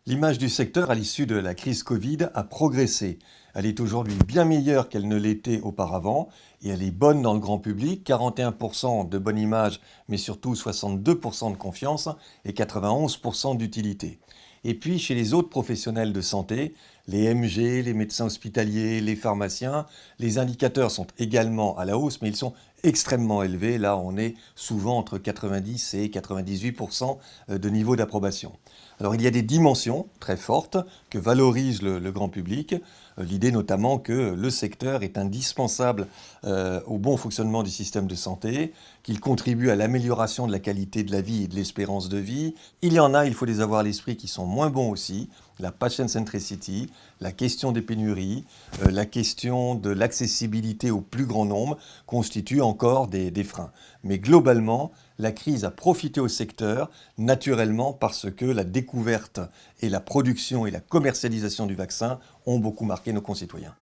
L'image du secteur à l'issue de la crise Covid a progressé. Elle est aujourd'hui bien meilleure qu'elle ne l'était auparavant et elle est bonne dans le grand public, 41% de bonne image mais surtout 62% de confiance et 91% d'utilité. Et puis chez les autres professionnels de santé, les MG, les médecins hospitaliers, les pharmaciens, les indicateurs sont également à la hausse mais ils sont extrêmement élevés. Là on est souvent entre 90 et 98% de niveau d'approbation. Alors il y a des dimensions très fortes que valorise le grand public. L'idée notamment que le secteur est indispensable au bon fonctionnement du système de santé, qu'il contribue à l'amélioration de la qualité de la vie et de l'espérance de vie. Il y en a, il faut les avoir à l'esprit, qui sont moins bons aussi. La patient centricity, la question des pénuries, la question de l'accessibilité au plus grand nombre constituent encore des freins. Mais globalement, la crise a profité au secteur naturellement parce que la découverte et la production et la commercialisation du vaccin ont beaucoup marqué nos concitoyens.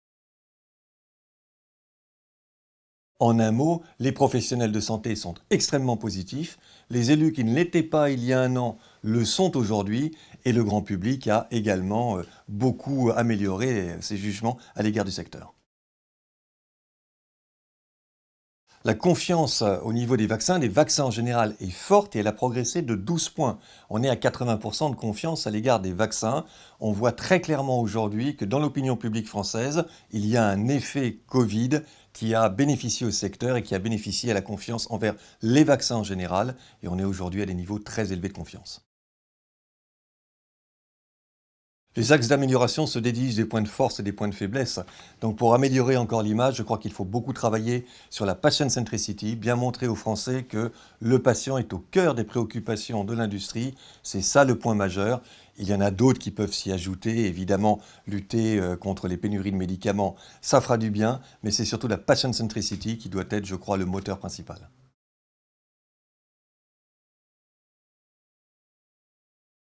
En un mot, les professionnels de santé sont extrêmement positifs, les élus qui ne l'étaient pas il y a un an le sont aujourd'hui, et le grand public a également beaucoup amélioré ses jugements à l'égard du secteur. La confiance au niveau des vaccins en général, est forte et elle a progressé de 12 points. On est à 80% de confiance à l'égard des vaccins. On voit très clairement aujourd'hui que dans l'opinion publique française, il y a un effet Covid qui a bénéficié au secteur et qui a bénéficié à la confiance envers les vaccins en général. Et on est aujourd'hui à des niveaux très élevés de confiance. Les axes d'amélioration se déduisent des points de force et des points de faiblesse. Donc pour améliorer encore l'image, je crois qu'il faut beaucoup travailler sur la patient centricity, bien montrer aux Français que le patient est au cœur des préoccupations de l'industrie. C'est ça le point majeur. Il y en a d'autres qui peuvent s'y ajouter. Évidemment, lutter contre les pénuries de médicaments, ça fera du bien, mais c'est surtout la patient centricity qui doit être, je crois, le moteur principal.